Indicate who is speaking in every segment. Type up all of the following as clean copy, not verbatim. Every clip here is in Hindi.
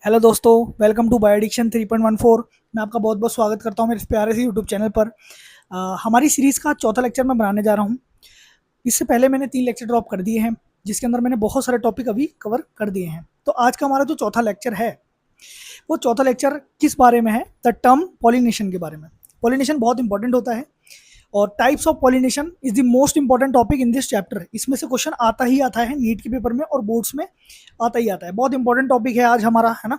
Speaker 1: हेलो दोस्तों, वेलकम टू बायोडिक्शन 3.14। मैं आपका बहुत बहुत स्वागत करता हूं मेरे इस प्यारे से यूट्यूब चैनल पर। हमारी सीरीज़ का चौथा लेक्चर मैं बनाने जा रहा हूं। इससे पहले मैंने 3 लेक्चर ड्रॉप कर दिए हैं, जिसके अंदर मैंने बहुत सारे टॉपिक अभी कवर कर दिए हैं। तो आज का हमारा जो चौथा लेक्चर है, वो चौथा लेक्चर किस बारे में है? द टर्म पॉलिनेशन के बारे में। पॉलिनेशन बहुत इंपॉर्टेंट होता है और types of pollination is the most important topic in this chapter. इसमें से क्वेश्चन आता ही आता है नीट के पेपर में और बोर्ड्स में आता ही आता है। बहुत इंपॉर्टेंट टॉपिक है आज हमारा, है ना।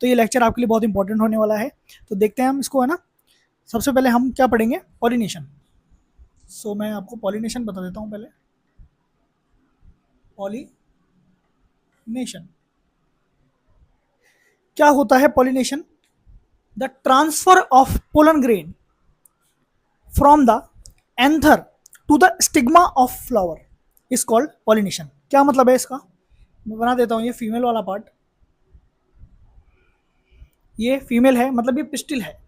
Speaker 1: तो ये लेक्चर आपके लिए बहुत इंपॉर्टेंट होने वाला है। तो देखते हैं हम इसको, है ना। सबसे पहले हम क्या पढ़ेंगे? पॉलिनेशन। मैं आपको पॉलिनेशन बता देता हूँ पहले। पॉलिनेशन क्या होता है? Pollination the transfer of pollen grain from the anther to the stigma of flower is called pollination. क्या मतलब है इसका? मैं बना देता हूँ। ये फीमेल वाला पार्ट, ये फीमेल है, मतलब ये पिस्टिल है।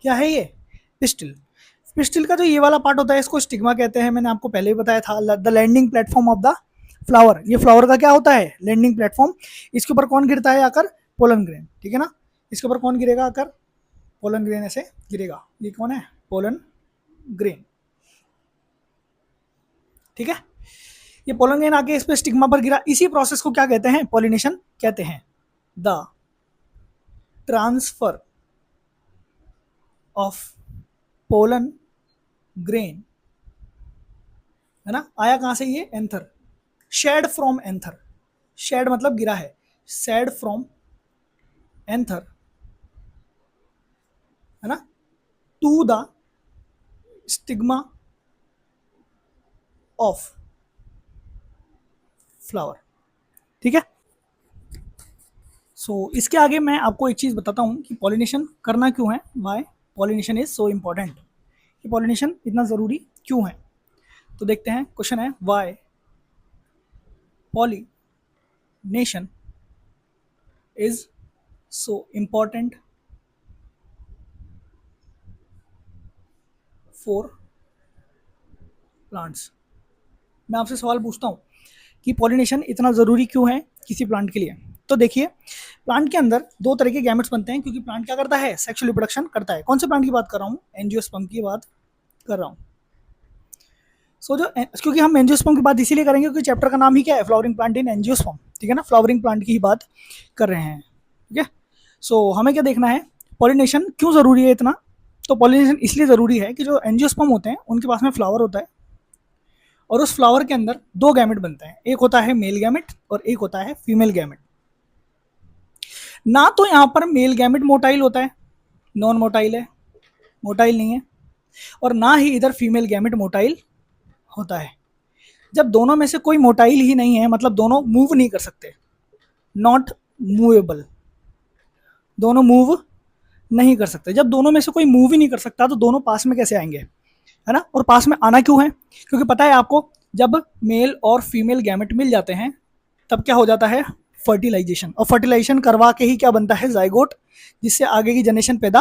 Speaker 1: क्या है ये? पिस्टिल। पिस्टिल का जो ये वाला पार्ट होता है, इसको स्टिग्मा कहते हैं। मैंने आपको पहले ही बताया था, the landing platform of the flower. ये फ्लावर का क्या होता है? Landing platform. इसके ऊपर कौन गिरता है आकर? पोलन ग्रेन, ठीक है ना। इसके ऊपर कौन गिरेगा आकर? पोलन ग्रेन ऐसे गिरेगा। ये कौन है? पोलन ग्रेन, ठीक है। ये पोलन ग्रेन आके इस पे स्टिग्मा पर गिरा। इसी प्रोसेस को क्या कहते हैं? पॉलिनेशन कहते हैं। The transfer of pollen grain, है ना। आया कहां से? ये anther. Shed from anther. Shed मतलब गिरा है। शेड फ्रॉम एंथर, है ना, to the stigma of flower, ठीक है। इसके आगे मैं आपको एक चीज बताता हूं कि पॉलिनेशन करना क्यों है। Why pollination is so important, कि पॉलिनेशन इतना जरूरी क्यों है। तो देखते हैं। क्वेश्चन है, why pollination is so important for plants. मैं आपसे सवाल पूछता हूँ कि पॉलिनेशन इतना ज़रूरी क्यों है किसी प्लांट के लिए। तो देखिए, प्लांट के अंदर दो तरह के गैमेट्स बनते हैं, क्योंकि प्लांट क्या करता है? सेक्सुअल रिप्रोडक्शन करता है। कौन से प्लांट की बात कर रहा हूँ? एंजियोस्पर्म की बात कर रहा हूँ। क्योंकि हम एंजियोस्पर्म की बात इसीलिए करेंगे क्योंकि चैप्टर का नाम ही क्या है? फ्लावरिंग प्लांट इन एंजियोस्पर्म, ठीक है ना। फ्लावरिंग प्लांट की ही बात कर रहे हैं, ठीक है। हमें क्या देखना है? पॉलिनेशन क्यों ज़रूरी है इतना? तो पॉलिनेशन इसलिए ज़रूरी है कि जो एंजियोस्पर्म होते हैं उनके पास में फ्लावर होता है, और उस फ्लावर के अंदर दो गैमेट बनते हैं। एक होता है मेल गैमेट और एक होता है फीमेल गैमेट। ना तो यहाँ पर मेल गैमेट मोटाइल होता है, नॉन मोटाइल है, मोटाइल नहीं है। और ना ही इधर फीमेल गैमेट मोटाइल होता है। जब दोनों में से कोई मोटाइल ही नहीं है, मतलब दोनों मूव नहीं कर सकते, नॉट मूवेबल, दोनों मूव नहीं कर सकते। जब दोनों में से कोई मूव ही नहीं कर सकता, तो दोनों पास में कैसे आएंगे, है ना। और पास में आना क्यों है? क्योंकि पता है आपको, जब मेल और फीमेल गैमेट मिल जाते हैं तब क्या हो जाता है? फर्टिलाइजेशन। और फर्टिलाइजेशन करवा के ही क्या बनता है? जाइगोट, जिससे आगे की जनरेशन पैदा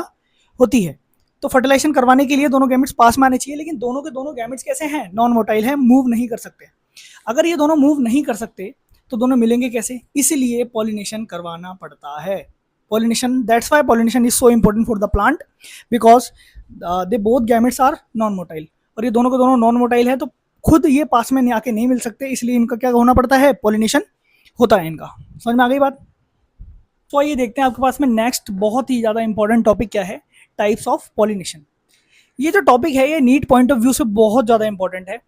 Speaker 1: होती है। तो फर्टिलाइजेशन करवाने के लिए दोनों गैमेट्स पास में आने चाहिए, लेकिन दोनों के दोनों गैमेट्स कैसे हैं? नॉन मोटाइल हैं, मूव नहीं कर सकते। अगर ये दोनों मूव नहीं कर सकते तो दोनों मिलेंगे कैसे? इसलिए पॉलिनेशन करवाना पड़ता है। Pollination, that's why pollination is so important for the plant, because they both gametes are non motile. और ये दोनों के दोनों नॉन मोटाइल है, तो खुद ये पास में आके नहीं मिल सकते, इसलिए इनका क्या होना पड़ता है? पॉलिनेशन होता है इनका। समझ में आ गई बात? तो आइए देखते हैं आपके पास में नेक्स्ट बहुत ही ज़्यादा इंपॉर्टेंट टॉपिक क्या है। Types of pollination. ये जो टॉपिक है, ये नीट पॉइंट ऑफ व्यू से बहुत ज़्यादा इंपॉर्टेंट है,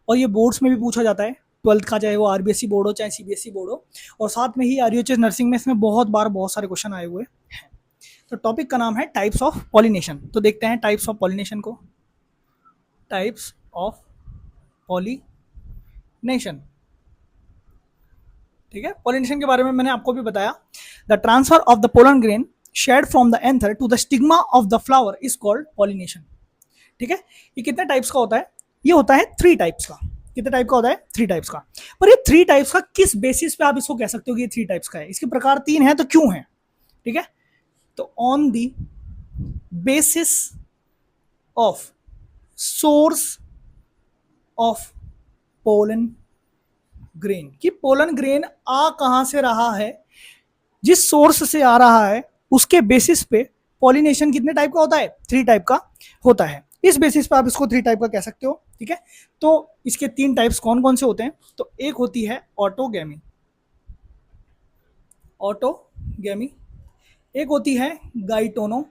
Speaker 1: और ये बोर्ड्स में भी पूछा जाता है, ट्वेल्थ का, चाहे वो आरबीएससी बोर्ड हो चाहे सीबीएसई बोर्ड हो। और साथ में ही आरयूएचएस नर्सिंग में इसमें बहुत बार बहुत सारे क्वेश्चन आए हुए हैं। तो टॉपिक का नाम है टाइप्स ऑफ पॉलिनेशन। तो देखते हैं टाइप्स ऑफ पॉलिनेशन को। टाइप्स ऑफ पॉलिनेशन, ठीक है। पॉलिनेशन के बारे में मैंने आपको भी बताया। The transfer of the pollen grain shed from the anther to the stigma of the flower is called pollination, ठीक है। ये कितने टाइप्स का होता है? ये होता है 3 टाइप्स का। कितने टाइप का होता है? 3 टाइप्स का। पर ये 3 टाइप्स का किस बेसिस पे आप इसको कह सकते हो कि ये 3 टाइप्स का है? इसके प्रकार 3 है, तो क्यों है, ठीक है। तो on the basis of source of pollen grain, कि पोलन ग्रेन आ कहां से रहा है, जिस सोर्स से आ रहा है उसके बेसिस पे पॉलिनेशन कितने टाइप का होता है, 3 टाइप का होता है। इस बेसिस पे आप इसको 3 टाइप का कह सकते हो, ठीक है। तो इसके 3 टाइप्स कौन कौन से होते हैं, तो एक होती है ऑटोगैमी, ऑटोगैमी, एक होती है गाइटोनोगैमी,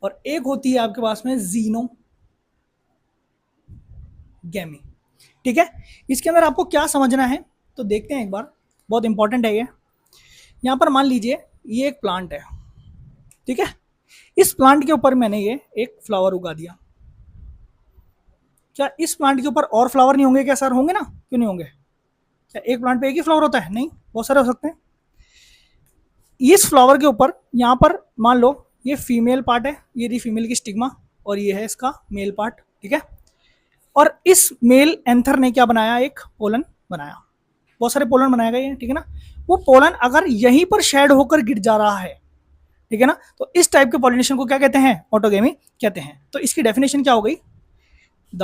Speaker 1: और एक होती है आपके पास में जीनोगैमी, ठीक है। इसके अंदर आपको क्या समझना है तो देखते हैं एक बार, बहुत इंपॉर्टेंट है ये। यहां पर मान लीजिए ये एक प्लांट है, ठीक है। इस प्लांट के ऊपर मैंने ये एक फ्लावर उगा दिया। क्या इस प्लांट के ऊपर और फ्लावर नहीं होंगे क्या सर? होंगे ना, क्यों नहीं होंगे? क्या एक प्लांट पे एक ही फ्लावर होता है? नहीं, बहुत सारे हो सकते हैं। इस फ्लावर के ऊपर यहाँ पर मान लो ये फीमेल पार्ट है, ये रही फीमेल की स्टिग्मा, और ये है इसका मेल पार्ट, ठीक है। और इस मेल एंथर ने क्या बनाया, एक पोलन बनाया, बहुत सारे पोलन बनाए गए हैं, ठीक है ना। वो पोलन अगर यहीं पर शेड होकर गिर जा रहा है, ठीक है ना, तो इस टाइप के पॉलिनेशन को क्या कहते हैं, ऑटोगेमी कहते हैं। तो इसकी डेफिनेशन क्या हो गई, द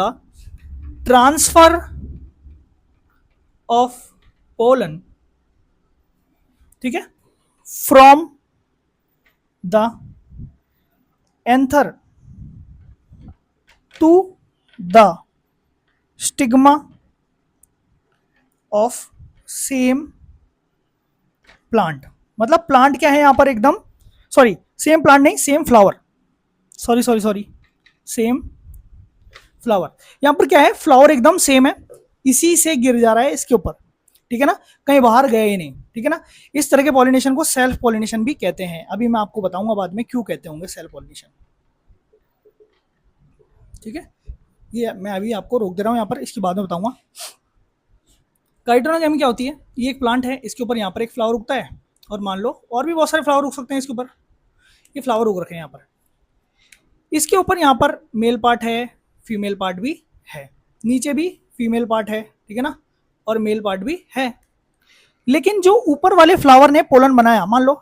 Speaker 1: ट्रांसफर ऑफ पोलन, ठीक है, from the anther to the stigma of same plant. मतलब प्लांट क्या है यहां पर एकदम, सॉरी सेम प्लांट नहीं, same flower, sorry same flower. यहां पर क्या है, फ्लावर एकदम सेम है, इसी से गिर जा रहा है इसके ऊपर, ठीक है ना, कहीं बाहर गए ही नहीं, ठीक है ना। इस तरह के पॉलिनेशन को सेल्फ पॉलिनेशन भी कहते हैं। अभी मैं आपको बताऊंगा बाद में क्यों कहते होंगे सेल्फ पॉलिनेशन, ठीक है। ये मैं अभी आपको रोक दे रहा हूं यहाँ पर, इसके बाद में बताऊंगा। काइटोनोगैमी क्या होती है, ये एक प्लांट है, इसके ऊपर यहाँ पर एक फ्लावर उगता है, और मान लो और भी बहुत सारे फ्लावर उग सकते हैं इसके ऊपर, ये फ्लावर उग रखे हैं यहाँ पर। इसके ऊपर यहाँ पर मेल पार्ट है, फीमेल पार्ट भी है, नीचे भी फीमेल पार्ट है, ठीक है ना, और मेल पार्ट भी है। लेकिन जो ऊपर वाले फ्लावर ने पोलन बनाया मान लो,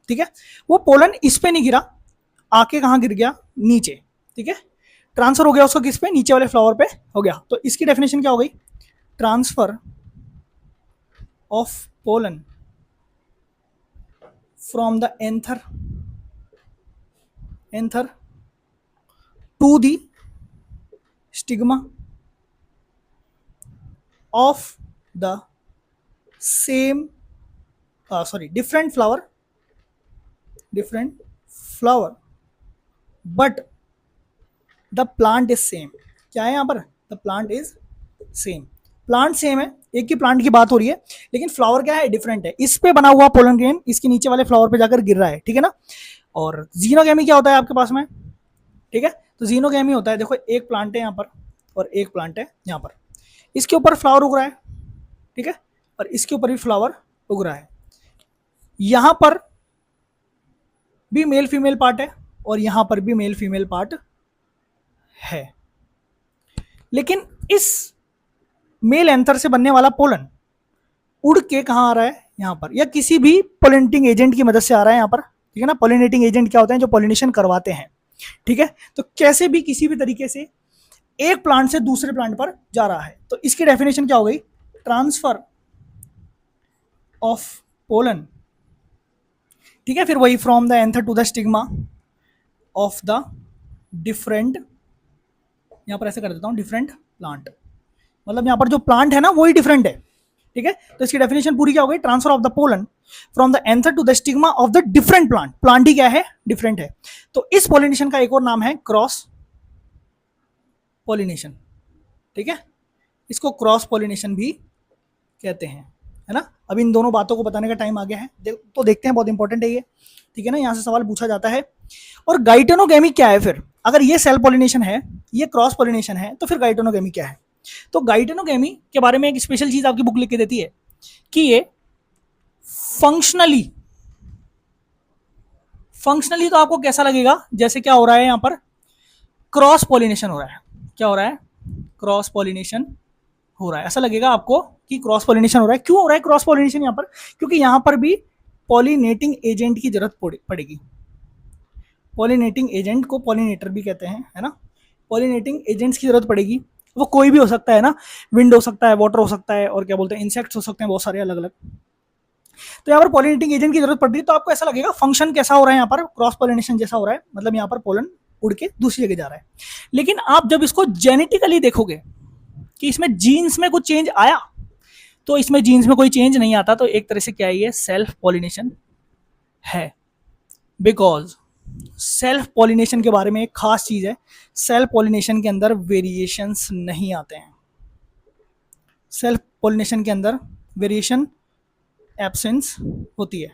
Speaker 1: ठीक है, वो पोलन इस पे नहीं गिरा, आके कहाँ गिर गया, नीचे, ठीक है। ट्रांसफर हो गया उसका किस पे, नीचे वाले फ्लावर पे हो गया। तो इसकी डेफिनेशन क्या हो गई, transfer of pollen from the anther to the stigma of the same different flower but the plant is same। क्या है यहाँ पर, the plant is same, plant same है, एक ही प्लांट की बात हो रही है, लेकिन फ्लावर क्या है, डिफरेंट है। इस पे बना हुआ पोलन ग्रेन इसके नीचे वाले फ्लावर पे जाकर गिर रहा है, ठीक है ना। और जीनोगैमी क्या होता है आपके पास में, ठीक है। तो जीनोगैमी होता है, देखो एक प्लांट है यहाँ पर और एक प्लांट है यहाँ पर, इसके ऊपर फ्लावर उग रहा है, ठीक है, और इसके ऊपर भी फ्लावर उग रहा है। यहां पर भी मेल फीमेल पार्ट है और यहां पर भी मेल फीमेल पार्ट है, लेकिन इस मेल एंथर से बनने वाला पोलन उड़ के कहां आ रहा है, यहां पर, या किसी भी पोलिनेटिंग एजेंट की मदद से आ रहा है यहां पर, ठीक है ना। पोलिनेटिंग एजेंट क्या होते हैं, जो पोलिनेशन करवाते हैं, ठीक है। तो कैसे भी किसी भी तरीके से एक प्लांट से दूसरे प्लांट पर जा रहा है। तो इसकी डेफिनेशन क्या हो गई, ट्रांसफर ऑफ पोलन, ठीक है। फिर वही from the anther to the stigma of the different, यहां पर ऐसे कर देता हूं, डिफरेंट प्लांट, मतलब यहां पर जो प्लांट है ना वही डिफरेंट है, ठीक है। तो इसकी डेफिनेशन पूरी क्या हो गई, transfer of the pollen from the anther to the stigma of the different plant, plant ही क्या है, डिफरेंट है। तो इस पॉलिनेशन का एक और नाम है क्रॉस पॉलिनेशन, ठीक है, इसको क्रॉस पॉलिनेशन भी कहते हैं, है ना। अब इन दोनों बातों को बताने का टाइम आ गया है, तो देखते हैं, बहुत इंपॉर्टेंट है ये, ठीक है ना, यहाँ से सवाल पूछा जाता है। और गाइटेनोगेमी क्या है फिर, अगर ये सेल पॉलिनेशन है, ये क्रॉस पॉलिनेशन है, तो फिर गाइटेनोगेमी क्या है। तो गाइटेनोगेमी के बारे में एक स्पेशल चीज आपकी बुक लिख के देती है कि ये फंक्शनली तो आपको कैसा लगेगा, जैसे क्या हो रहा है यहाँ पर, क्रॉस पॉलिनेशन हो रहा है। क्या हो रहा है, क्रॉस पॉलिनेशन हो रहा है, ऐसा लगेगा आपको कि क्रॉस पॉलिनेशन हो रहा है। क्यों हो रहा है क्रॉस पॉलिनेशन यहाँ पर, क्योंकि यहाँ पर भी पॉलिनेटिंग एजेंट की जरूरत पड़ेगी। पॉलिनेटिंग एजेंट को पॉलिनेटर भी कहते हैं, है ना, पॉलिनेटिंग एजेंट्स की जरूरत पड़ेगी। वो कोई भी हो सकता है ना, विंड हो सकता है, वाटर हो सकता है, और क्या बोलते हैं इंसेक्ट्स हो सकते हैं बहुत सारे अलग अलग। तो यहाँ पर पॉलिनेटिंग एजेंट की जरूरत पड़ रही है, तो आपको ऐसा लगेगा फंक्शन कैसा हो रहा है यहाँ पर, क्रॉस पॉलिनेशन जैसा हो रहा है, मतलब यहाँ पर पोलन उड़ के दूसरी जगह जा रहा है। लेकिन आप जब इसको जेनेटिकली देखोगे कि इसमें जीन्स में कुछ चेंज आया, तो इसमें जीन्स में कोई चेंज नहीं आता, तो एक तरह से क्या है, ये सेल्फ पॉलिनेशन है। बिकॉज सेल्फ पॉलिनेशन के बारे में एक खास चीज है, सेल्फ पॉलिनेशन के अंदर वेरिएशंस नहीं आते हैं। सेल्फ पॉलिनेशन के अंदर वेरिएशन एब्सेंस होती है,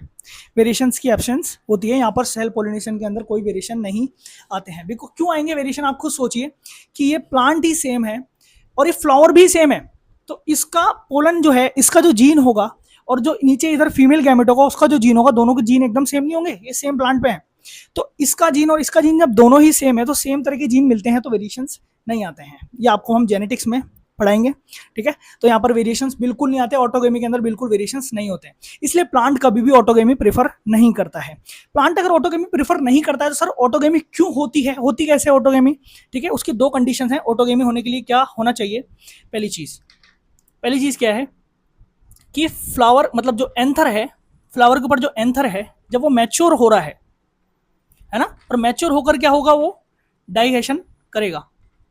Speaker 1: वेरिएशंस की एब्सेंस होती है। यहाँ पर सेल्फ पॉलिनेशन के अंदर कोई वेरिएशन नहीं आते हैं। बिकॉज क्यों आएंगे वेरिएशन, आप खुद सोचिए कि ये प्लांट ही सेम है और ये फ्लावर भी सेम है, तो इसका पोलन जो है, इसका जो जीन होगा और जो नीचे इधर फीमेल गैमेट होगा उसका जो जीन होगा, दोनों के जीन एकदम सेम नहीं होंगे, ये सेम प्लांट पे है। तो इसका जीन और इसका जीन जब दोनों ही सेम है तो सेम तरह के जीन मिलते हैं तो वेरिएशंस नहीं आते हैं। ये आपको हम जेनेटिक्स में पढ़ाएंगे, ठीक है। तो यहाँ पर वेरिएशंस बिल्कुल नहीं आते, ऑटोगेमी के अंदर बिल्कुल वेरिएशंस नहीं होते हैं, इसलिए प्लांट कभी भी ऑटोगेमी प्रेफर नहीं करता है। प्लांट अगर ऑटोगेमी प्रेफर नहीं करता है तो सर ऑटोगेमी क्यों होती है, होती कैसे ऑटोगेमी, ठीक है। उसकी दो कंडीशन है ऑटोगेमी होने के लिए, क्या होना चाहिए। पहली चीज क्या है कि फ्लावर मतलब जो एंथर है, फ्लावर के ऊपर जो एंथर है, जब वो मैच्योर हो रहा है ना, और मैच्योर होकर क्या होगा, वो डाइहेशन करेगा,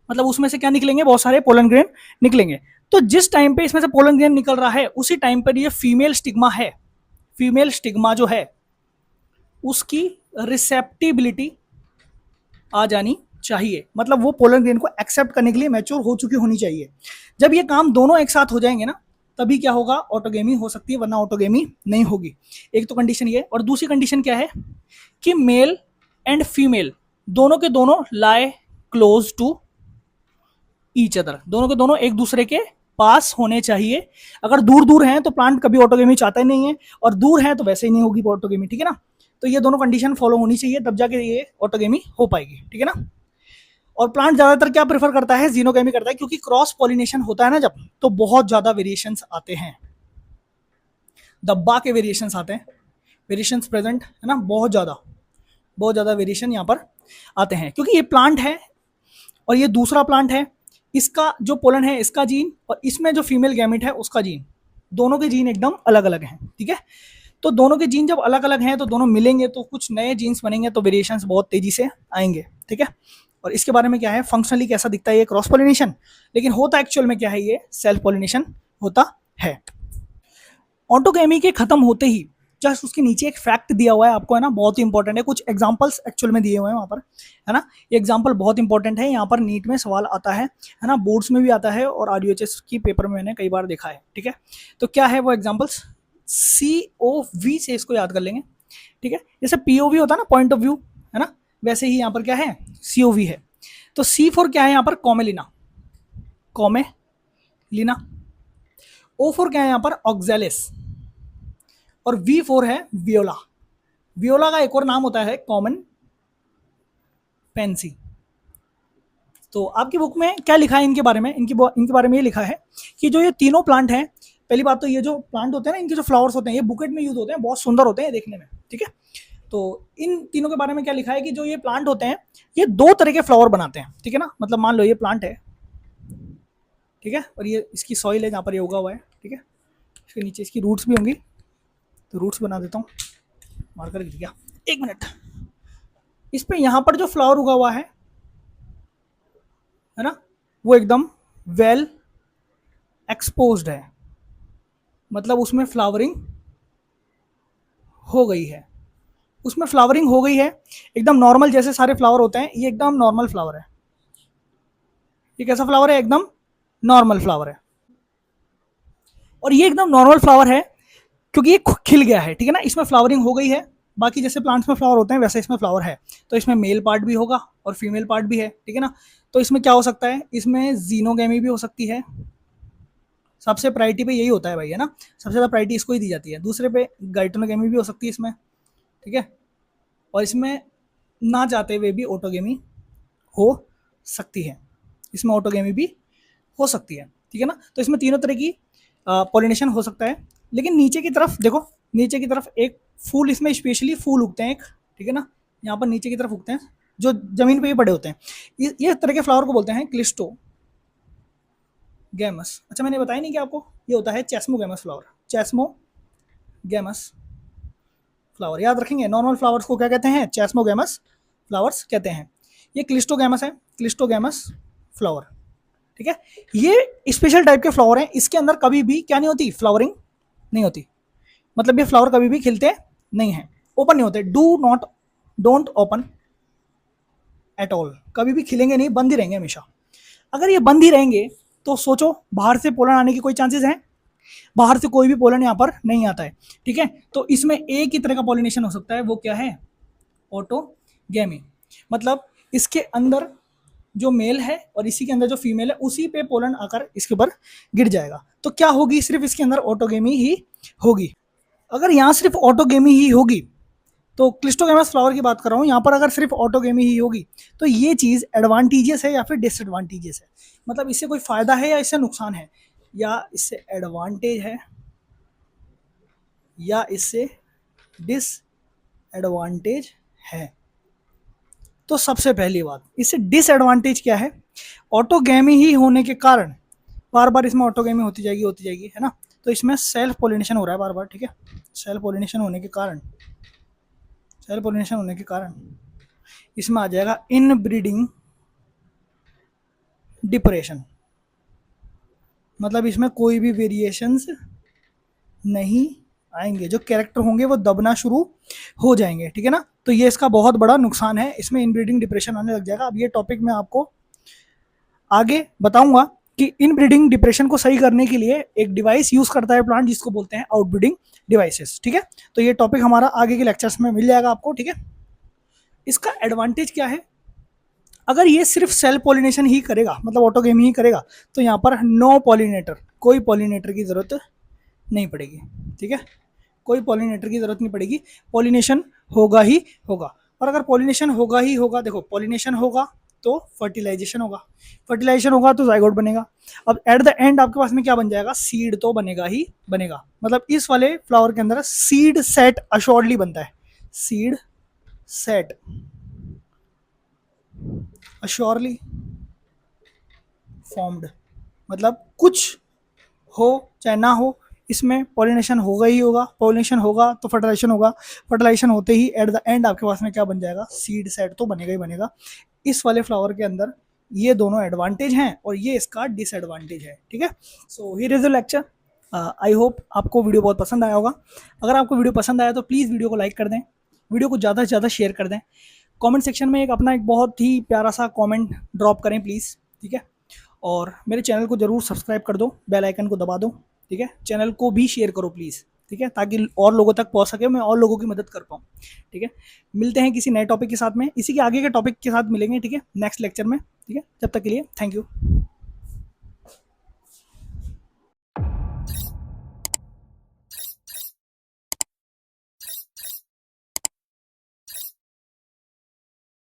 Speaker 1: मतलब उसमें से क्या निकलेंगे, बहुत सारे पोलन ग्रेन निकलेंगे। तो जिस टाइम पे इसमें से पोलन ग्रेन निकल रहा है उसी टाइम पर ये फीमेल स्टिग्मा है, फीमेल स्टिग्मा जो है उसकी रिसेप्टिबिलिटी आ जानी चाहिए, मतलब वो पोलन ग्रेन को एक्सेप्ट करने के लिए मैच्योर हो चुकी होनी चाहिए। जब ये काम दोनों एक साथ हो जाएंगे ना, तभी क्या होगा, ऑटोगेमी हो सकती है, वरना ऑटोगेमी नहीं होगी। एक तो कंडीशन ये, और दूसरी कंडीशन क्या है कि मेल एंड फीमेल दोनों के दोनों लाई क्लोज टू ईच अदर, दोनों के दोनों एक दूसरे के पास होने चाहिए। अगर दूर दूर हैं तो प्लांट कभी ऑटोगेमी चाहता ही नहीं है, और दूर है तो वैसे ही नहीं होगी ऑटोगेमी, ठीक है ना। तो ये दोनों कंडीशन फॉलो होनी चाहिए, तब जाके ये ऑटोगेमी हो पाएगी, ठीक है ना। और प्लांट ज्यादातर क्या प्रेफर करता है, जीनोगेमी करता है, क्योंकि क्रॉस पॉलिनेशन होता है ना जब, तो बहुत ज्यादा वेरिएशंस आते हैं, दब्बा के वेरिएशंस आते हैं, वेरिएशंस प्रेजेंट है ना, बहुत ज्यादा वेरिएशन यहाँ पर आते हैं, क्योंकि ये प्लांट है और ये दूसरा प्लांट है, इसका जो पोलन है इसका जीन और इसमें जो फीमेल गैमेट है उसका जीन, दोनों के जीन एकदम अलग अलग हैं, ठीक है। तो दोनों के जीन जब अलग अलग हैं तो दोनों मिलेंगे तो कुछ नए जीन्स बनेंगे, तो वेरिएशंस बहुत तेजी से आएंगे, ठीक है। और इसके बारे में क्या है, फंक्शनली कैसा दिखता है ये क्रॉस पॉलिनेशन, लेकिन होता एक्चुअल में क्या है, ये सेल्फ पॉलिनेशन होता है। ऑटोगेमी के खत्म होते ही जस्ट उसके नीचे एक फैक्ट दिया हुआ है आपको, है ना, बहुत ही इंपॉर्टेंट है, कुछ एग्जांपल्स एक्चुअल में दिए हुए हैं वहाँ पर, है ना। ये एग्जांपल बहुत इंपॉर्टेंट है, यहाँ पर नीट में सवाल आता है ना, बोर्ड्स में भी आता है और RUHS की पेपर में मैंने कई बार देखा है, ठीक है। तो क्या है वो एग्जाम्पल्स, COV से इसको याद कर लेंगे, ठीक है। जैसे POV होता है ना, पॉइंट ऑफ व्यू, है ना, वैसे ही यहाँ पर क्या है, COV है। तो C4 क्या है यहाँ पर, कॉमेलिना, O4 क्या है यहाँ पर, ऑक्जेलिस, और V4 है वियोला। वियोला का एक और नाम होता है कॉमन पेंसी। तो आपकी बुक में क्या लिखा है इनके बारे में, इनके बारे में ये लिखा है कि जो ये तीनों प्लांट हैं, पहली बात तो ये जो प्लांट होते हैं ना, इनके जो फ्लावर्स होते हैं ये बुकेट में यूज होते हैं, बहुत सुंदर होते हैं देखने में, ठीक है। तो इन तीनों के बारे में क्या लिखा है कि जो ये प्लांट होते हैं ये दो तरह के फ्लावर बनाते हैं, ठीक है ना। मतलब मान लो ये प्लांट है, ठीक है, और ये इसकी सॉइल है जहाँ पर ये उगा हुआ है, ठीक है। इसके नीचे इसकी रूट्स भी होंगी, तो रूट्स बना देता हूँ, मार्कर गिर गया, एक मिनट। इस पे यहाँ पर जो फ्लावर उगा हुआ है ना, वो एकदम वेल एक्सपोज्ड है, मतलब उसमें फ्लावरिंग हो गई है, उसमें फ्लावरिंग हो गई है एकदम नॉर्मल, जैसे सारे फ्लावर होते हैं, ये एकदम नॉर्मल फ्लावर है। ये कैसा फ्लावर है, एकदम नॉर्मल फ्लावर है, और ये एकदम नॉर्मल फ्लावर है क्योंकि ये खिल गया है, ठीक है ना, इसमें फ्लावरिंग हो गई है। बाकी जैसे प्लांट्स में फ्लावर होते हैं वैसे इसमें फ्लावर है, तो इसमें मेल पार्ट भी होगा और फीमेल पार्ट भी है, ठीक है ना। तो इसमें क्या हो सकता है, इसमें जीनोगेमी भी हो सकती है, सबसे प्रायोरिटी पे यही होता है भाई, है ना, सबसे ज़्यादा प्रायोरिटी इसको ही दी जाती है। दूसरे पे गाइटोनोगेमी भी हो सकती है इसमें, ठीक है, और इसमें ना चाहते हुए भी ऑटोगेमी हो सकती है, इसमें ऑटोगेमी भी हो सकती है, ठीक है ना। तो इसमें तीनों तरह की पॉलिनेशन हो सकता है। लेकिन नीचे की तरफ देखो, नीचे की तरफ एक फूल, इसमें स्पेशली फूल उगते हैं एक, ठीक है ना, यहाँ पर नीचे की तरफ उगते हैं जो जमीन पे ही पड़े होते हैं, ये तरह के फ्लावर को बोलते हैं क्लिस्टो, गैमस। अच्छा मैंने बताया नहीं कि आपको, ये होता है चेस्मोगैमस फ्लावर, चेस्मोगैमस फ्लावर याद रखेंगे। नॉर्मल फ्लावर्स को क्या कहते हैं? चेस्मोगैमस फ्लावर्स कहते हैं। ये क्लिस्टोगैमस है, क्लिस्टोगैमस फ्लावर, ठीक है। ये स्पेशल टाइप के फ्लावर हैं, इसके अंदर कभी भी क्या नहीं होती? फ्लावरिंग नहीं होती, मतलब ये फ्लावर कभी भी खिलते नहीं हैं, ओपन नहीं होते। डोंट ओपन एट ऑल, कभी भी खिलेंगे नहीं, बंद ही रहेंगे हमेशा। अगर ये बंद ही रहेंगे तो सोचो बाहर से पोलन आने की कोई चांसेस हैं? बाहर से कोई भी पोलन यहाँ पर नहीं आता है, ठीक है। तो इसमें एक ही तरह का पॉलिनेशन हो सकता है, वो क्या है? ऑटोगैमी। मतलब इसके अंदर जो मेल है और इसी के अंदर जो फीमेल है, उसी पे पोलन आकर इसके ऊपर गिर जाएगा। तो क्या होगी? सिर्फ इसके अंदर ऑटोगेमी ही होगी। अगर यहाँ सिर्फ ऑटोगेमी ही होगी, तो क्लिस्टोगैमस फ्लावर की बात कर रहा हूँ, यहाँ पर अगर सिर्फ ऑटोगेमी ही होगी तो ये चीज़ एडवांटेजियस है या फिर डिसएडवांटेजियस है? मतलब इससे कोई फायदा है या इससे नुकसान है, या इससे एडवांटेज है या इससे डिसएडवांटेज है? तो सबसे पहली बात, इससे डिसएडवांटेज क्या है? ऑटोगेमी ही होने के कारण बार बार इसमें ऑटोगेमी होती जाएगी, है ना। तो इसमें सेल्फ पोलिनेशन हो रहा है बार बार, ठीक है। सेल्फ पोलिनेशन होने के कारण इसमें आ जाएगा इनब्रीडिंग डिप्रेशन। मतलब इसमें कोई भी वेरिएशंस नहीं आएंगे, जो कैरेक्टर होंगे वो दबना शुरू हो जाएंगे, ठीक है ना। तो ये इसका बहुत बड़ा नुकसान है, इसमें इनब्रीडिंग डिप्रेशन आने लग जाएगा। अब ये टॉपिक मैं आपको आगे बताऊंगा कि इनब्रीडिंग डिप्रेशन को सही करने के लिए एक डिवाइस यूज करता है प्लांट, जिसको बोलते हैं आउटब्रीडिंग डिवाइसेस, ठीक है। तो ये टॉपिक हमारा आगे के लेक्चर्स में मिल जाएगा आपको, ठीक है। इसका एडवांटेज क्या है? अगर ये सिर्फ सेल्फ पॉलिनेशन ही करेगा, मतलब ऑटोगेमी ही करेगा, तो यहाँ पर नो पॉलिनेटर, कोई पॉलिनेटर की जरूरत नहीं पड़ेगी, ठीक है। कोई पॉलिनेटर की जरूरत नहीं पड़ेगी, पॉलिनेशन होगा ही होगा। और अगर पॉलिनेशन होगा ही होगा, देखो पॉलिनेशन होगा तो फर्टिलाइजेशन होगा तो जाइगोट बनेगा। अब एट द एंड आपके पास में क्या बन जाएगा? सीड तो बनेगा ही बनेगा। मतलब इस वाले फ्लावर के अंदर सीड सेट अश्योर्डली बनता है, सीड सेट अश्योरली फॉर्म्ड। मतलब कुछ हो चाहे ना हो, इसमें पॉलिनेशन होगा ही होगा। पॉलिनेशन होगा तो फर्टिलाइजेशन होते ही एट द एंड आपके पास में क्या बन जाएगा? सीड सेट तो बनेगा ही बनेगा। इस वाले फ्लावर के अंदर ये दोनों एडवांटेज हैं और ये इसका डिसएडवांटेज है, ठीक है। So here is the lecture. I hope आपको वीडियो बहुत पसंद आया होगा। अगर आपको वीडियो पसंद आया तो प्लीज़ वीडियो को लाइक कर दें, वीडियो को ज़्यादा से ज़्यादा शेयर कर दें। कमेंट सेक्शन में एक बहुत ही प्यारा सा कमेंट ड्रॉप करें प्लीज़, ठीक है। और मेरे चैनल को ज़रूर सब्सक्राइब कर दो, बेल आइकन को दबा दो, ठीक है। चैनल को भी शेयर करो प्लीज़, ठीक है, ताकि और लोगों तक पहुंच सके, मैं और लोगों की मदद कर पाऊँ, ठीक है। मिलते हैं किसी नए टॉपिक के साथ में, इसी के आगे के टॉपिक के साथ मिलेंगे, ठीक है, नेक्स्ट लेक्चर में, ठीक है। जब तक के लिए थैंक यू।